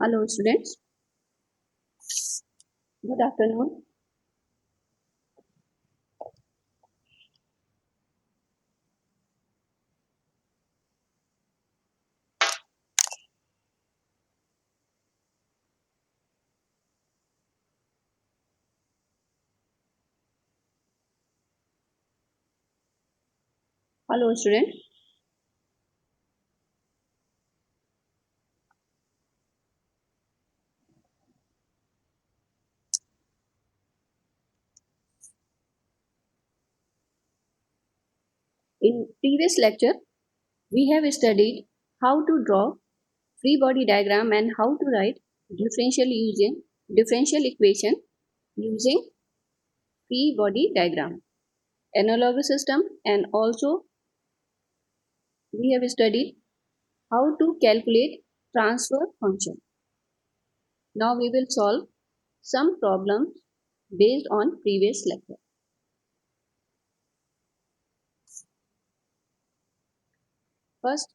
Hello students, good afternoon. Hello students. In previous lecture, we have studied how to draw free body diagram and how to write differential equation using free body diagram, analogous system, and also we have studied how to calculate transfer function. Now we will solve some problems based on previous lecture. First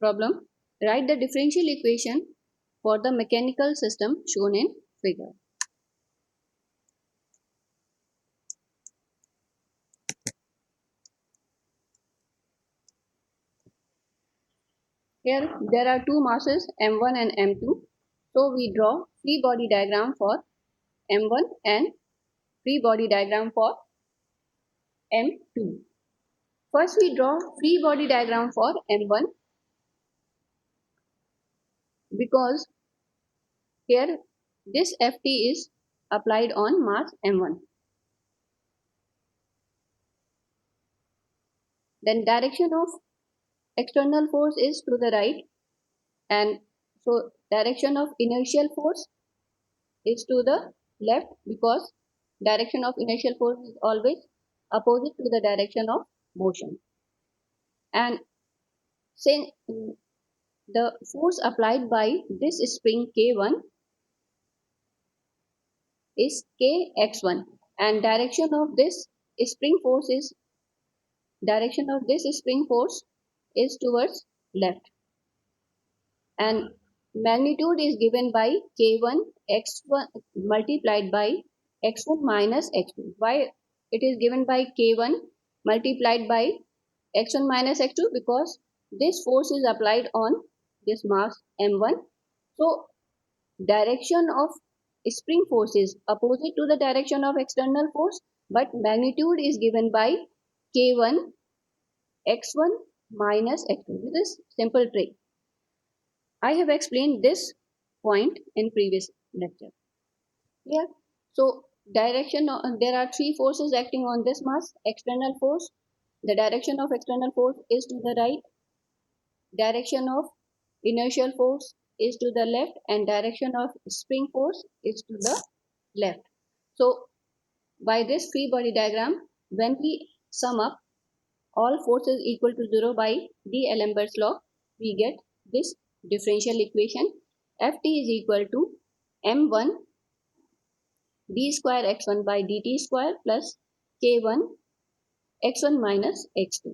problem, write the differential equation for the mechanical system shown in figure. Here there are two masses m1 and m2. So we draw free body diagram for m1 and free body diagram for m2. First we draw free body diagram for m1 because here this Ft is applied on mass m1. Then direction of external force is to the right, and so direction of inertial force is to the left because direction of inertial force is always opposite to the direction of motion. And since the force applied by this spring K1 is Kx1 and direction of this spring force is towards left, and magnitude is given by K1 x1 multiplied by x1 minus x2. Why it is given by K1 multiplied by x1 minus x2? Because this force is applied on this mass m1. So direction of spring force is opposite to the direction of external force, but magnitude is given by K1 x1 minus x2. This is simple trick. I have explained this point in previous lecture. Yeah. So direction there are three forces acting on this mass. External force. The direction of external force is to the right. Direction of inertial force is to the left, and direction of spring force is to the left. So by this free body diagram, when we sum up all forces equal to 0 by D'Alembert's law, we get this differential equation. Ft is equal to m1 d square x1 by dt square plus k1 x1 minus x2.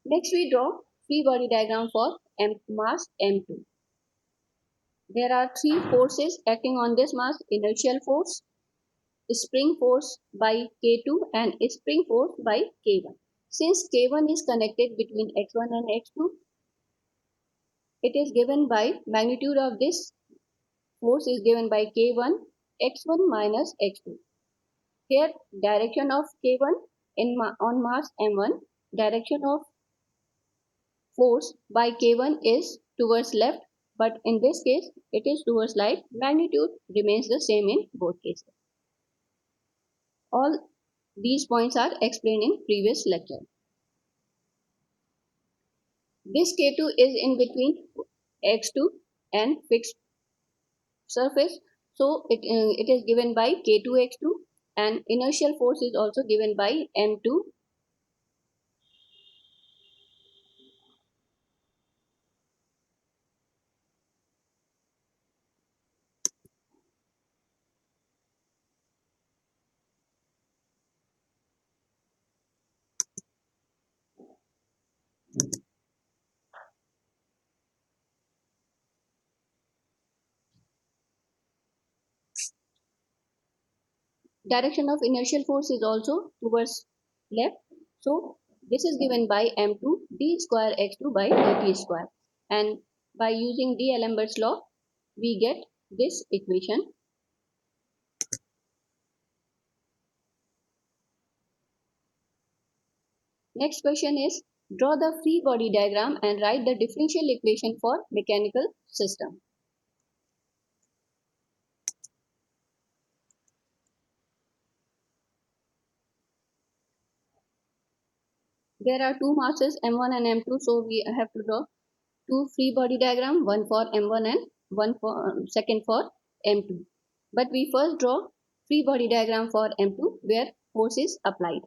Next we draw free body diagram for mass m2. There are three forces acting on this mass: inertial force, spring force by K2, and spring force by K1. Since K1 is connected between x1 and x2, it is given by magnitude of this force is given by K1 x1 minus x2. Here direction of K1 on mass m1, direction of force by K1 is towards left, but in this case it is towards right. Magnitude remains the same in both cases. All these points are explained in previous lecture. This K2 is in between x2 and fixed surface, so it is given by K2 x2, and inertial force is also given by m2. Direction of inertial force is also towards left. So this is given by m2 d square x2 by dt square. And by using D'Alembert's law, we get this equation. Next question is, draw the free body diagram and write the differential equation for mechanical system. There are two masses m1 and m2, so we have to draw two free body diagram, one for m1 and one for second for m2. But we first draw free body diagram for m2 where force is applied.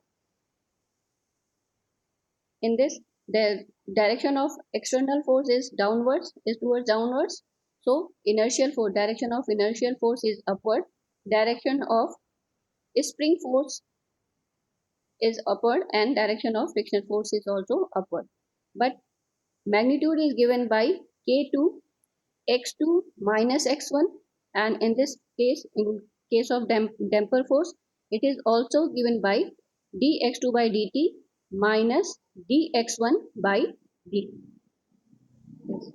In this, the direction of external force is towards downwards. So inertial force, direction of inertial force is upward. Direction of spring force is upward, and direction of frictional force is also upward. But magnitude is given by k2 x2 minus x1, and in this case, in case of damper force, it is also given by dx2 by dt minus dx1 by dt. Yes.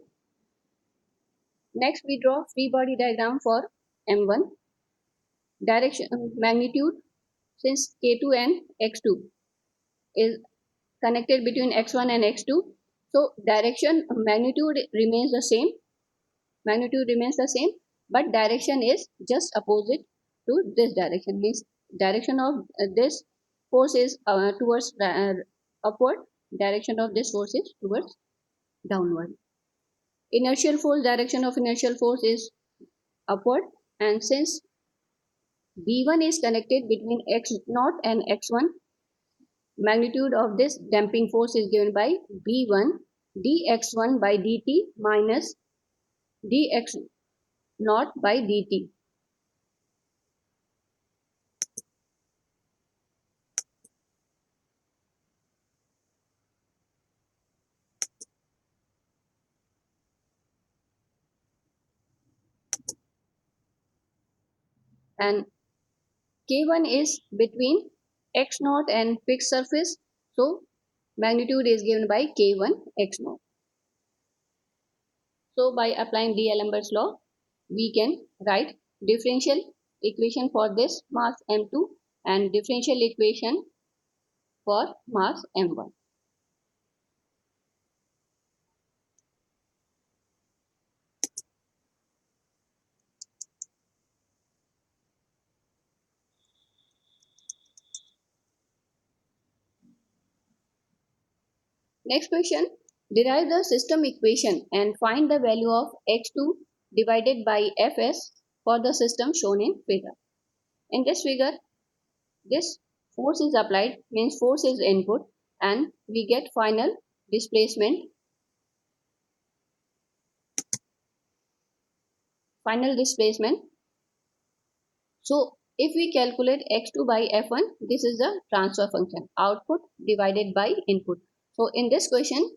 Next, we draw free body diagram for m1. Direction magnitude, since k2 and x2 is connected between x1 and x2, so direction magnitude remains the same. But direction is just opposite to this direction. Means direction of this force is towards upward. Direction of this force is towards downward. Inertial force, direction of inertial force is upward, and since B1 is connected between x0 and x1, magnitude of this damping force is given by B1 dx1 by dt minus dx0 by dt. And K1 is between x0 and fixed surface, so magnitude is given by K1 x0. So by applying D'Alembert's law, we can write differential equation for this mass m2 and differential equation for mass m1. Next question, derive the system equation and find the value of x2 divided by fs for the system shown in figure. In this figure, this force is applied, means force is input, and we get final displacement. So if we calculate x2 by f1, this is the transfer function, output divided by input. So in this question,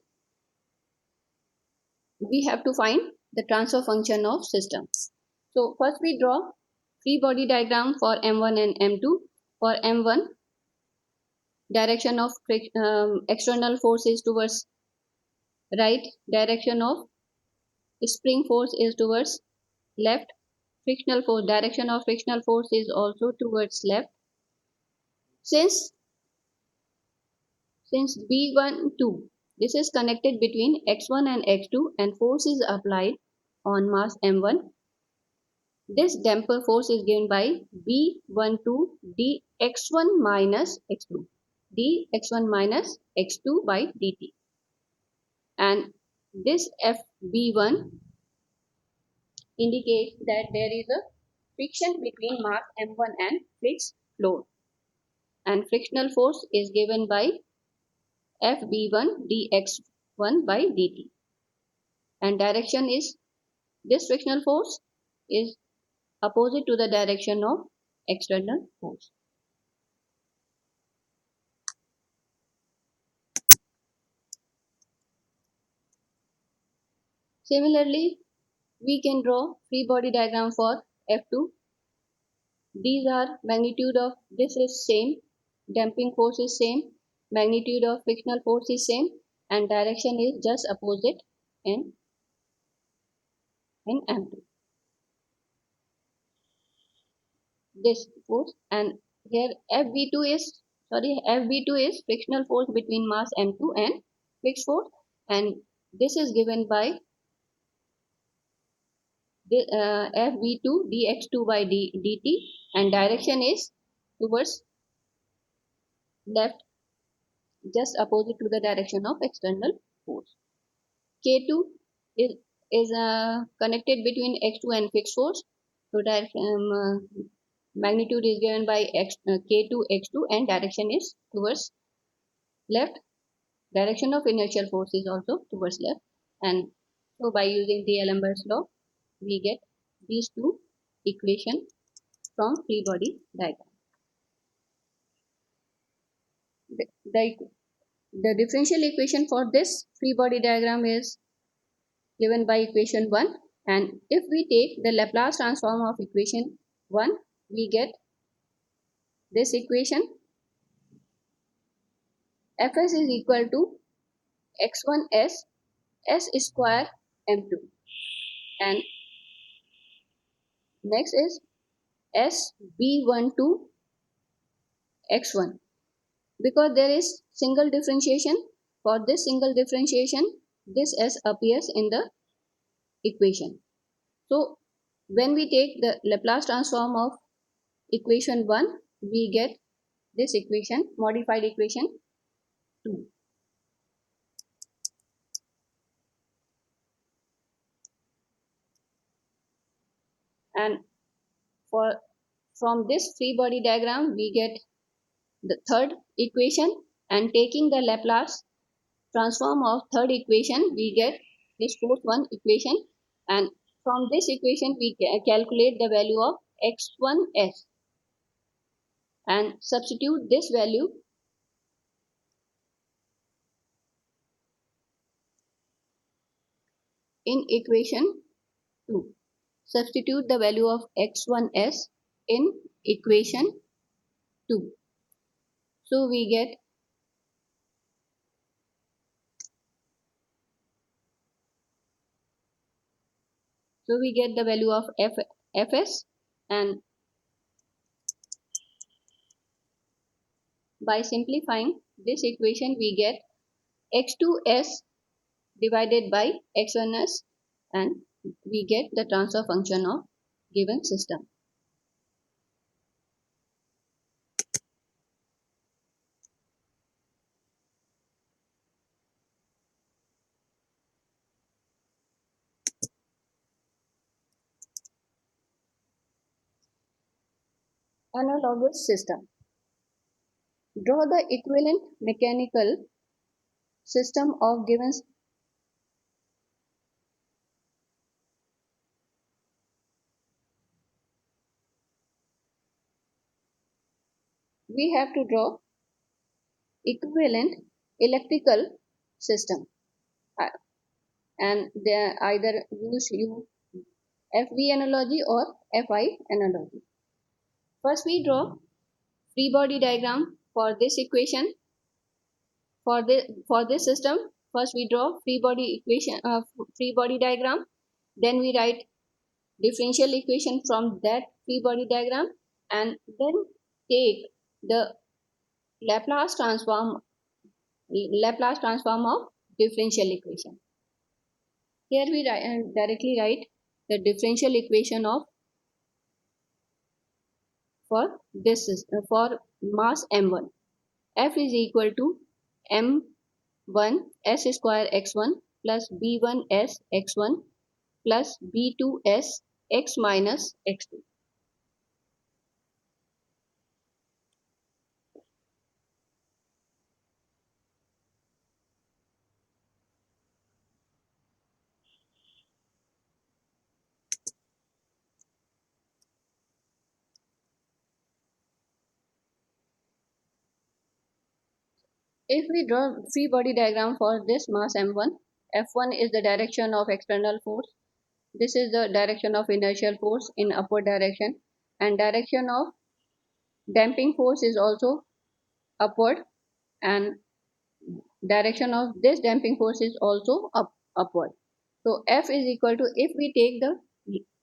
we have to find the transfer function of system. So first we draw free body diagram for m1 and m2. For m1, direction of external force is towards right, direction of spring force is towards left, frictional force, direction of frictional force is also towards left. Since B1 2, this is connected between x1 and x2 and force is applied on mass m1. This damper force is given by B12 dx1 minus x2, dx1 minus x2 by dt. And this FB1 indicates that there is a friction between mass m1 and fixed load. And frictional force is given by FB1 dx1 by dt. And direction is, this frictional force is opposite to the direction of external force. Similarly, we can draw free body diagram for F2. These are magnitude of this is same, damping force is same, magnitude of frictional force is same, and direction is just opposite in M2. This force, and here FV2 is frictional force between mass M2 and fixed force, and this is given by the FV2 dx2 by dt, and direction is towards left, just opposite to the direction of external force. K2 is, is connected between x2 and fixed force. So magnitude is given by K2 x2 and direction is towards left. Direction of inertial force is also towards left. And so by using D'Alembert's law, we get these two equations from free body diagram. The, the differential equation for this free body diagram is given by equation 1, and if we take the Laplace transform of equation 1, we get this equation. Fs is equal to x1s s square m2, and next is sb12 x1. Because there is single differentiation, for this single differentiation this s appears in the equation. So when we take the Laplace transform of equation 1, we get this equation, modified equation 2. And from this free body diagram we get the third equation, and taking the Laplace transform of third equation we get this fourth one equation, and from this equation we calculate the value of x1s and substitute this value in equation 2. Substitute the value of x1s in equation 2. So we get the value of fs, and by simplifying this equation we get x2s divided by x1s, and we get the transfer function of given system. Analogous system. Draw the equivalent mechanical system of given we have to draw equivalent electrical system, and they either use FV analogy or FI analogy. First we draw free body diagram for this equation. For this system, first we draw free body equation, free body diagram, then we write differential equation from that free body diagram, and then take the Laplace transform of differential equation. Here we directly write the differential equation of for mass m1. F is equal to m1 s square x1 plus b1 s x1 plus b2 s x minus x2. If we draw free body diagram for this mass m1, F1 is the direction of external force. This is the direction of inertial force in upward direction. and direction of damping force is also upward, and direction of this damping force is also upward. So F is equal to, if we take the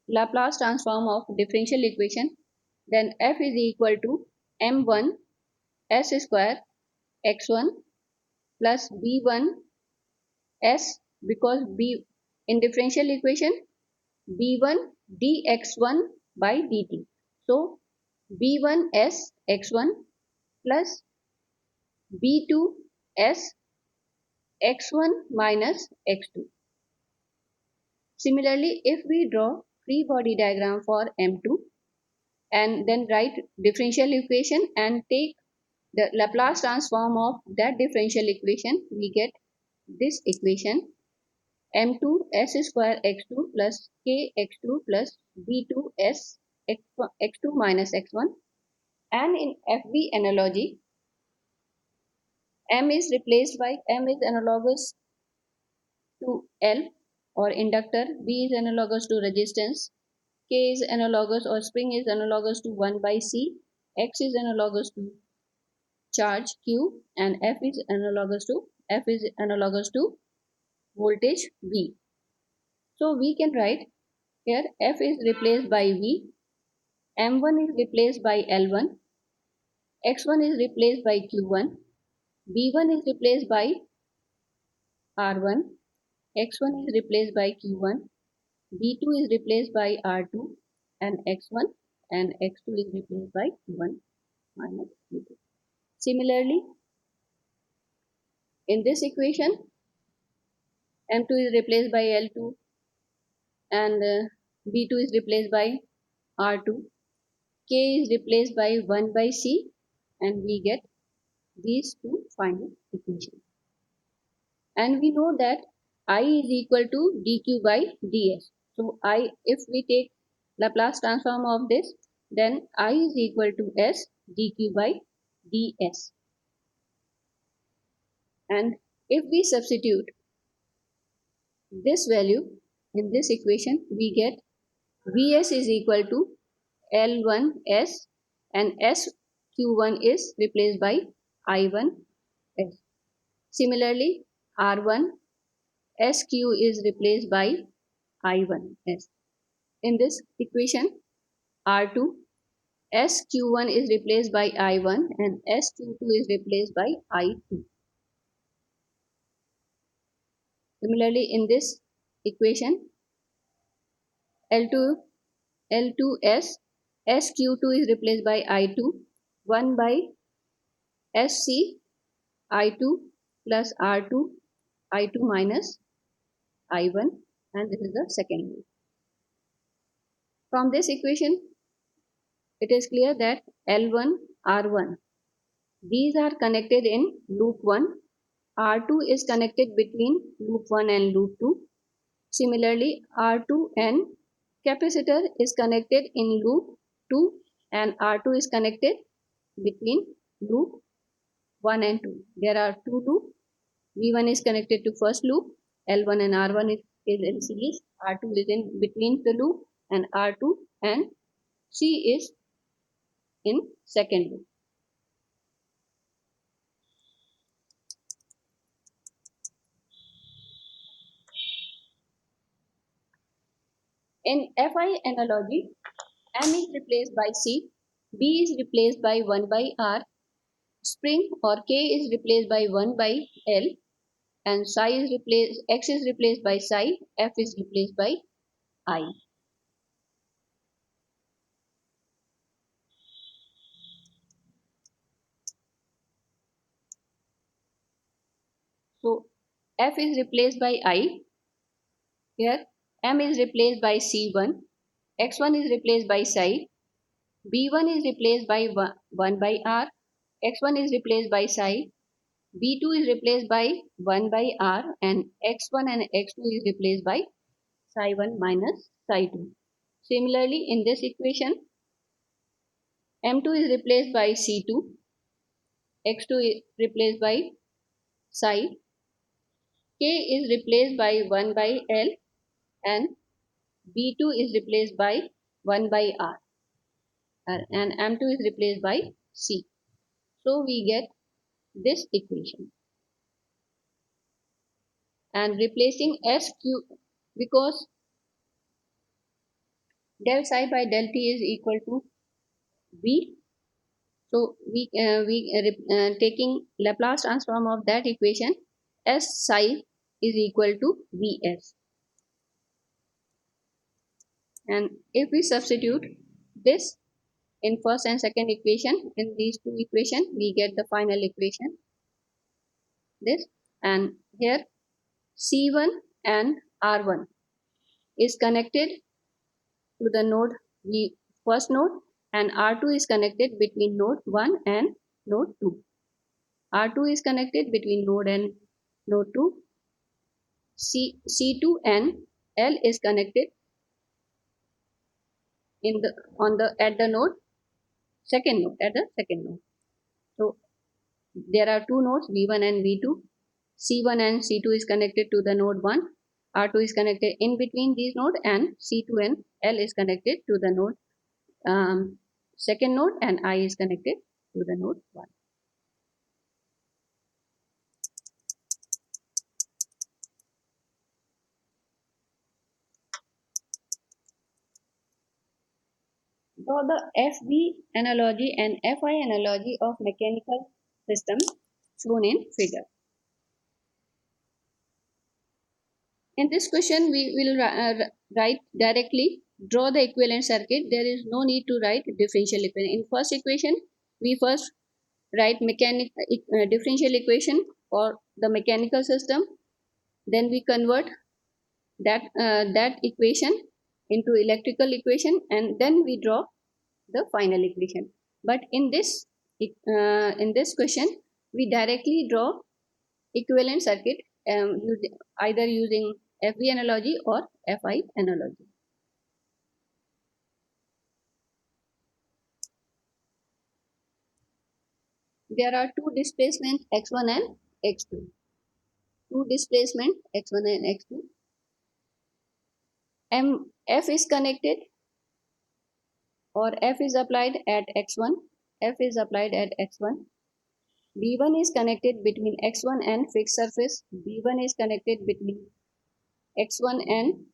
Laplace transform of differential equation, then F is equal to m1 s square x1 plus b1 s, because b in differential equation b1 dx1 by dt. So b1 s x1 plus b2 s x1 minus x2. Similarly, if we draw free body diagram for M2 and then write differential equation and take the Laplace transform of that differential equation, we get this equation m2 s square x2 plus k x2 plus b2 s x2 minus x1. And in FB analogy, m is analogous to L or inductor, B is analogous to resistance, K is analogous or spring is analogous to 1 by C, X is analogous to charge Q, and F is analogous to voltage V. So we can write here F is replaced by V, M1 is replaced by L1, X1 is replaced by Q1, B1 is replaced by R1, X1 is replaced by Q1, B2 is replaced by R2, and X1 and X2 is replaced by Q1 minus B2. Similarly, in this equation, M2 is replaced by L2 and B2 is replaced by R2. K is replaced by 1 by C, and we get these two final equations. And we know that I is equal to dq by ds. So if we take Laplace transform of this, then I is equal to s dq by ds. And if we substitute this value in this equation, we get Vs is equal to L1s, and SQ1 is replaced by I1s. Similarly, R1 SQ is replaced by I1s. In this equation, R2 SQ1 is replaced by I1 and SQ2 is replaced by I2. Similarly, in this equation, L2 L2s SQ2 is replaced by I2, 1 by SC I2 plus R2 I2 minus I1, and this is the second loop. From this equation, it is clear that L1, R1, these are connected in loop 1. R2 is connected between loop 1 and loop 2. Similarly, R2 and capacitor is connected in loop 2, and R2 is connected between loop 1 and 2. There are two loops. V1 is connected to first loop, L1 and R1 is in series, R2 is in between the loop, and R2 and C is in second loop. In Fi analogy, M is replaced by C, B is replaced by 1 by R, spring or K is replaced by 1 by L, and X is replaced by psi, F is replaced by I. So F is replaced by I. Here M is replaced by C1, X1 is replaced by psi, B1 is replaced by 1 by R, X1 is replaced by psi, B2 is replaced by 1 by R, and X1 and X2 is replaced by psi1 minus psi2. Similarly, in this equation, M2 is replaced by C2, X2 is replaced by psi, K is replaced by 1 by L, and B2 is replaced by 1 by R. and M2 is replaced by C. So we get this equation. And replacing SQ, because del psi by del T is equal to V. So taking Laplace transform of that equation, S psi is equal to Vs. And if we substitute this in first and second equation, in these two equations, we get the final equation, this. And here C1 and R1 is connected to the node first node, and R2 is connected between node 1 and node 2. R2 is connected between node and node 2. C2 and L is connected in the at the node second node. So there are two nodes V1 and V2. C1 and C2 is connected to the node 1. R2 is connected in between these nodes, and C2 and L is connected to the node second node, and I is connected to the node 1. Draw the FV analogy and FI analogy of mechanical system shown in figure. In this question, we will write directly, draw the equivalent circuit. There is no need to write differential equation. In first equation, we first write differential equation for the mechanical system. Then we convert that equation into electrical equation, and then we draw the final equation. But in this question, we directly draw equivalent circuit either using FV analogy or FI analogy. There are two displacements x1 and x2. Two displacement x1 and x2. F is connected, or F is applied at x1. F is applied at x1. B1 is connected between x1 and fixed surface. B1 is connected between x1 and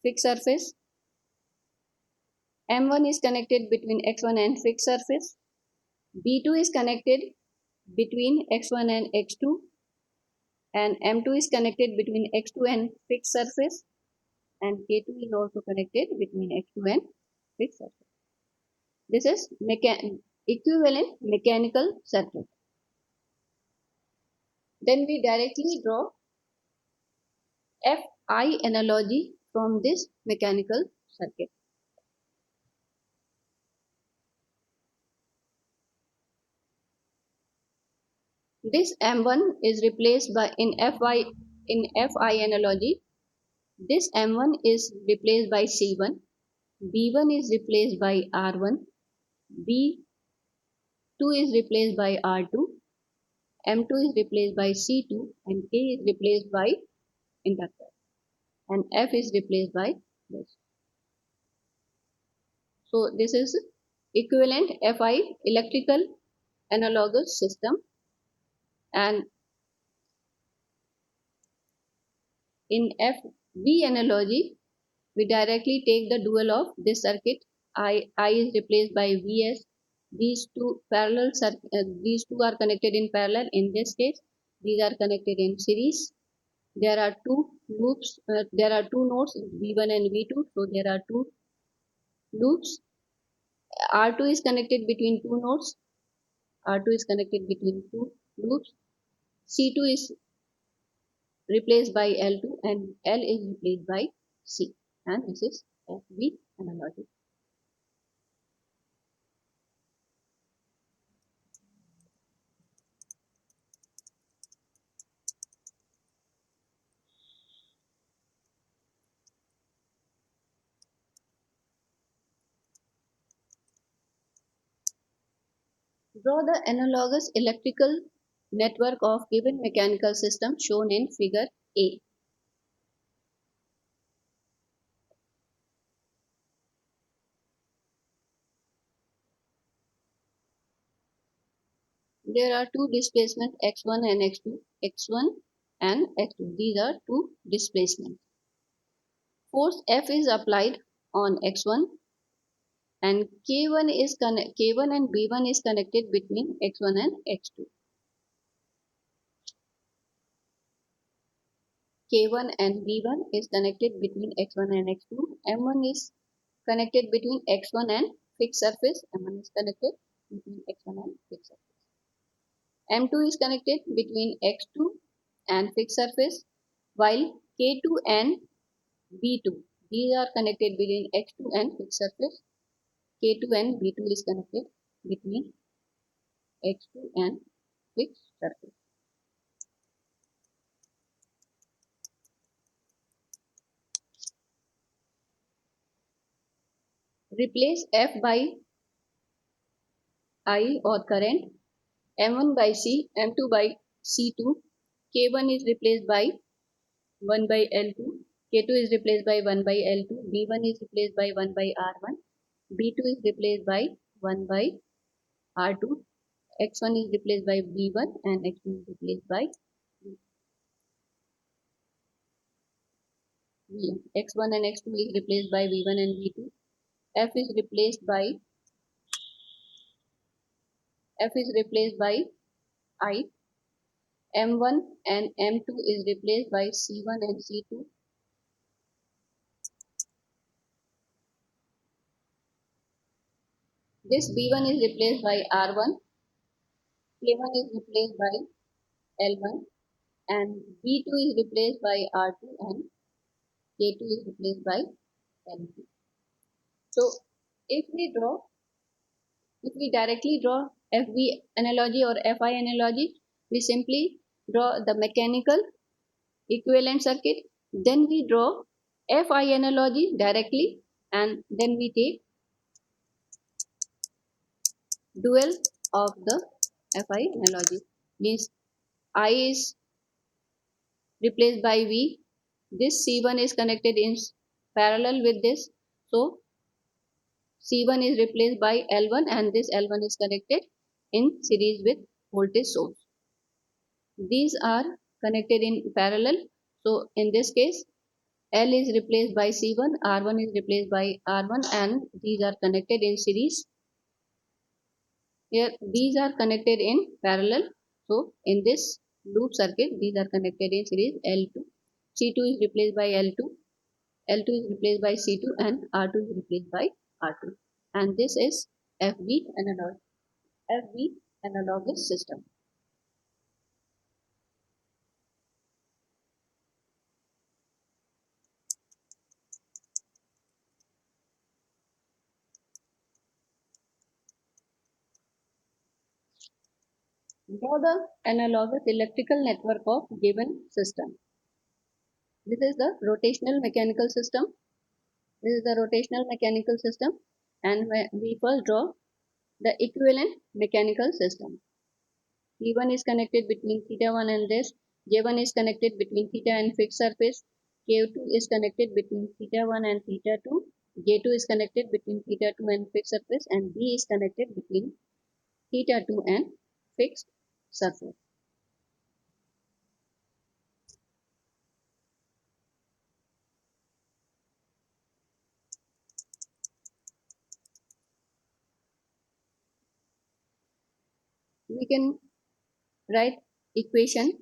fixed surface. M1 is connected between x1 and fixed surface. B2 is connected between x1 and x2, and M2 is connected between x2 and fixed surface, and K2 is also connected between x2 and fixed surface. This is equivalent mechanical circuit. Then we directly draw FI analogy from this mechanical circuit. This M1 is replaced by in FI analogy. This M1 is replaced by C1. B1 is replaced by R1. B2 is replaced by R2. M2 is replaced by C2, and K is replaced by inductor, and F is replaced by this. So this is equivalent FI electrical analogous system. And in FV analogy, we directly take the dual of this circuit. I is replaced by Vs. These two are connected in parallel. In this case, these are connected in series. There are two loops. There are two nodes V1 and V2. So there are two loops. R2 is connected between two nodes. R2 is connected between two loops. C2 is replaced by L2, and L is replaced by C. And this is FV analogy. Draw the analogous electrical network of given mechanical system shown in figure A. There are two displacements x1 and x2. x1 and x2. These are two displacements. Force F is applied on x1 and K1 and B1 is connected between x1 and x2. K1 and B1 is connected between x1 and x2. M1 is connected between x1 and fixed surface. M1 is connected between x1 and fixed surface. M2 is connected between x2 and fixed surface, while K2 and B2, these are connected between x2 and fixed surface. K2 and B2 is connected between x2 and fixed surface. Replace F by I or current, M1 by C, M2 by C2, K1 is replaced by 1 by L2, K2 is replaced by 1 by L2, B1 is replaced by 1 by R1, B2 is replaced by 1 by R2, X1 is replaced by B1 and X2 is replaced by V1. X1 and X2 is replaced by V1 and V2. F is replaced by I. M1 and M2 is replaced by C1 and C2. This B1 is replaced by R1. K1 is replaced by L1 and B2 is replaced by R2 and K2 is replaced by L2. So if we directly draw FV analogy or FI analogy, we simply draw the mechanical equivalent circuit, then we draw FI analogy directly, and then we take dual of the FI analogy. Means I is replaced by V. This C1 is connected in parallel with this. So C1 is replaced by L1 and this L1 is connected in series with voltage source. These are connected in parallel. So in this case, L is replaced by C1, R1 is replaced by R1 and these are connected in series. Here these are connected in parallel. So in this loop circuit, these are connected in series L2. C2 is replaced by L2, L2 is replaced by C2 and R2 is replaced by R2. And this is FV analogous system. Draw the analogous electrical network of given system. This is the rotational mechanical system. This is the rotational mechanical system, and we first draw the equivalent mechanical system. P1 is connected between theta 1 and this, J1 is connected between theta and fixed surface, K2 is connected between theta 1 and theta 2, J2 is connected between theta 2 and fixed surface, and B is connected between theta 2 and fixed surface. We can write equation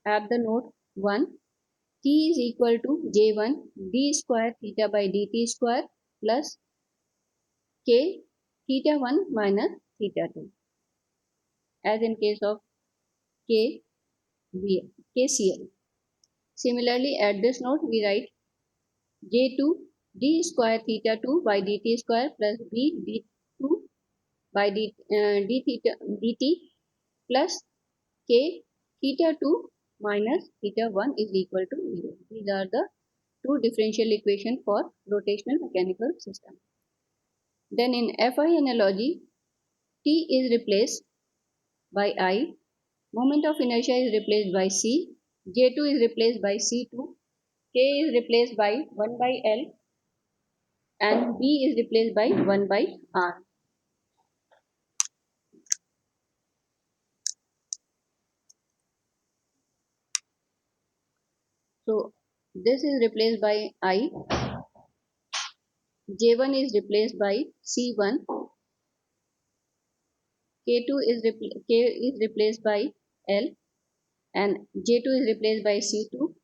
at the node 1. T is equal to J1 d square theta by dt square plus K theta 1 minus theta 2, as in case of KCL. Similarly, at this node we write J2 d square theta 2 by dt square plus B d2 by d theta dt plus K theta 2 minus theta 1 is equal to 0. These are the two differential equations for rotational mechanical system. Then in FI analogy, T is replaced by I, moment of inertia is replaced by C, J2 is replaced by C2, K is replaced by 1 by L and B is replaced by 1 by R. So this is replaced by I, J1 is replaced by C1, K is replaced by L, and J2 is replaced by C2,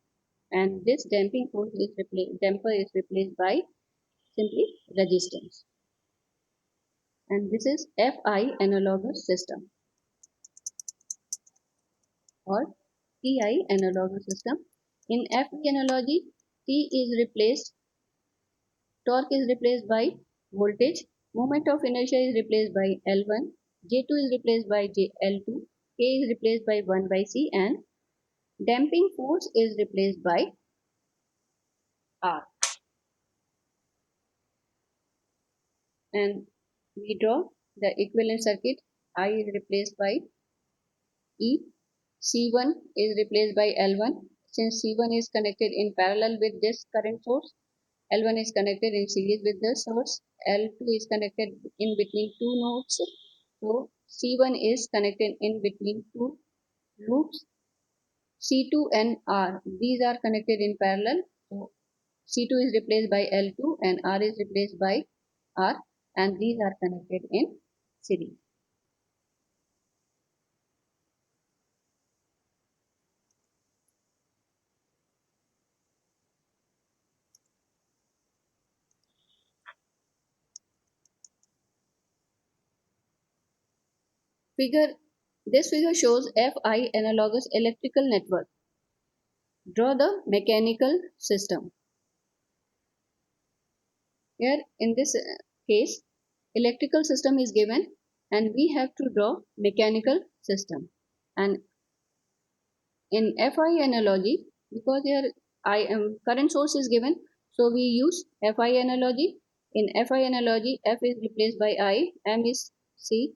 and this damper is replaced by simply resistance. And this is Fi analogous system or Ti analogous system. In Fi analogy, T is replaced, torque is replaced by voltage, moment of inertia is replaced by L1, J2 is replaced by L2, K is replaced by 1 by C, and damping force is replaced by R. And we draw the equivalent circuit. I is replaced by E, C1 is replaced by L1. Since C1 is connected in parallel with this current source, L1 is connected in series with the source, L2 is connected in between two nodes. So C1 is connected in between two loops. C2 and R, these are connected in parallel. So C2 is replaced by L2 and R is replaced by R, and these are connected in series. This figure shows Fi analogous electrical network. Draw the mechanical system. Here in this case, electrical system is given and we have to draw mechanical system. And in Fi analogy, because here current source is given, so we use Fi analogy. In Fi analogy, F is replaced by I, M is C,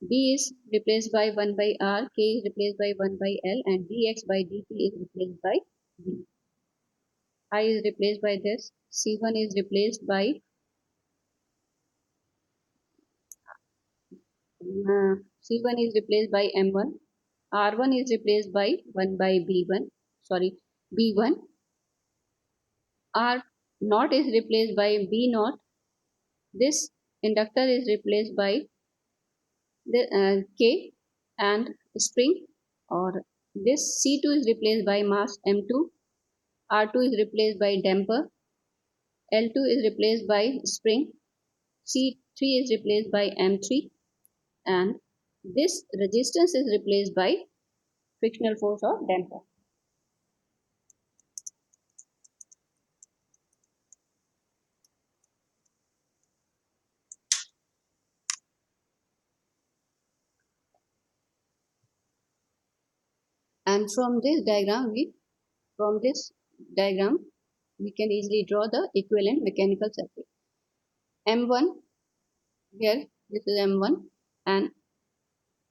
B is replaced by 1 by R, K is replaced by 1 by L, and dx by dt is replaced by V. I is replaced by this, C1 is replaced by C1 is replaced by M1, R1 is replaced by 1 by B1, R naught is replaced by B naught, this inductor is replaced by the K and spring, or this C2 is replaced by mass M2, R2 is replaced by damper, L2 is replaced by spring, C3 is replaced by M3, and this resistance is replaced by frictional force of damper. And from this diagram we can easily draw the equivalent mechanical circuit. M1, here this is M1 and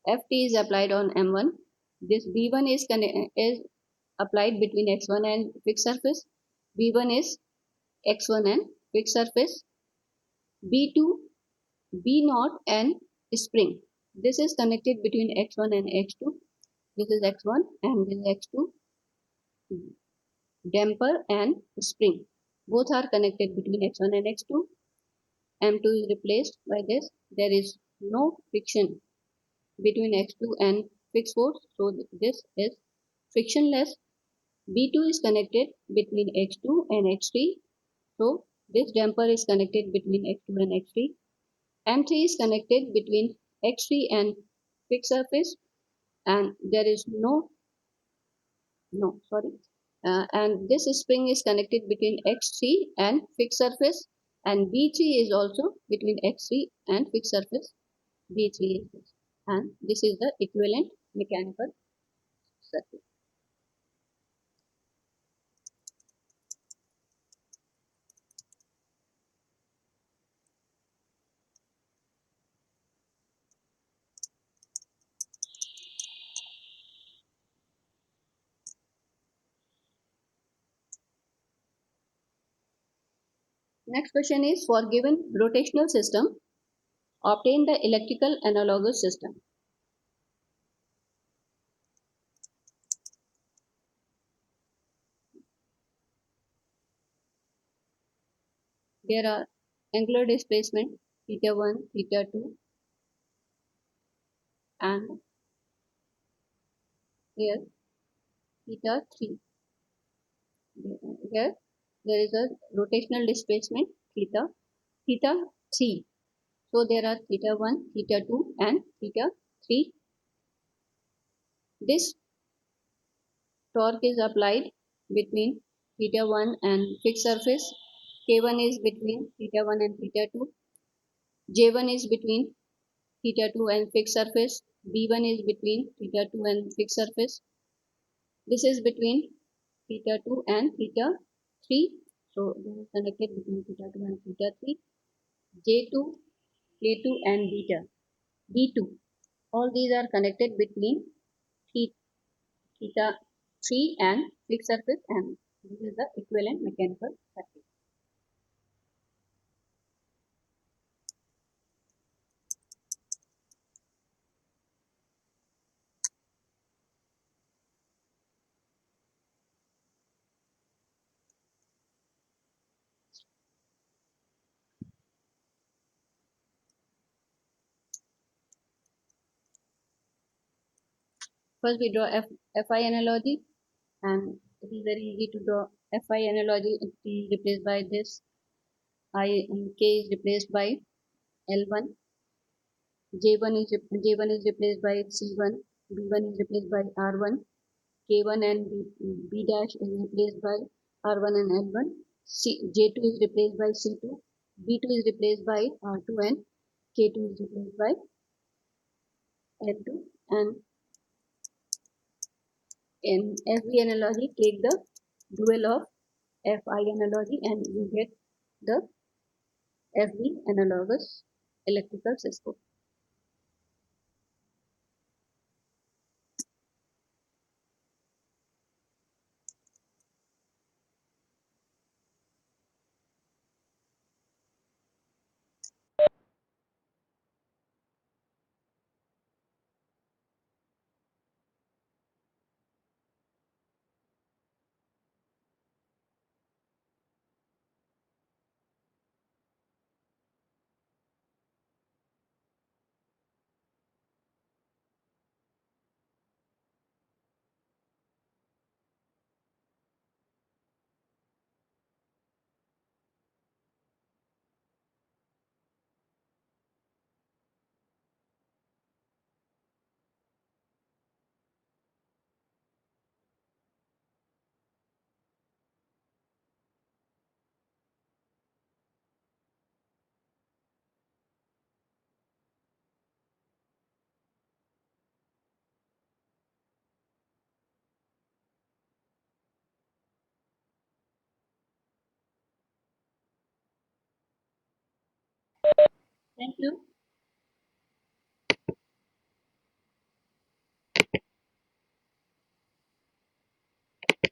Ft is applied on M1. This B1 is applied between X1 and fixed surface. B1 is X1 and fixed surface. B2, B0 and spring. This is connected between X1 and X2. This is X1 and this is X2. Damper and spring. Both are connected between X1 and X2. M2 is replaced by this. There is no friction between X2 and fixed force. So this is frictionless. B2 is connected between X2 and X3. So this damper is connected between X2 and X3. M3 is connected between X3 and fixed surface, and there is and this spring is connected between X3 and fixed surface, and B3 is also between X3 and fixed surface. B3 is this, and this is the equivalent mechanical circuit. Next question is, for given rotational system, obtain the electrical analogous system. there are angular displacement theta 1, theta 2, and here theta 3. Here there is a rotational displacement theta 3. So there are theta 1, theta 2, and theta 3. This torque is applied between theta 1 and fixed surface. K1 is between theta 1 and theta 2. J1 is between theta 2 and fixed surface. B1 is between theta 2 and fixed surface. This is between theta 2 and theta 3. So this is connected between theta 2 and theta 3. J2, K2 and beta. D2. All these are connected between theta 3 and fixed surface, and this is the equivalent mechanical circuit. First we draw Fi analogy, and it is very easy to draw Fi analogy. It is replaced by this. K is replaced by L1. J1 is replaced by C1. B1 is replaced by R1. K1 and B dash is replaced by R1 and L1. J2 is replaced by C2. B2 is replaced by R2, and K2 is replaced by L2. And in FV analogy, take the dual of Fi analogy and you get the FV analogous electrical system. Thank you.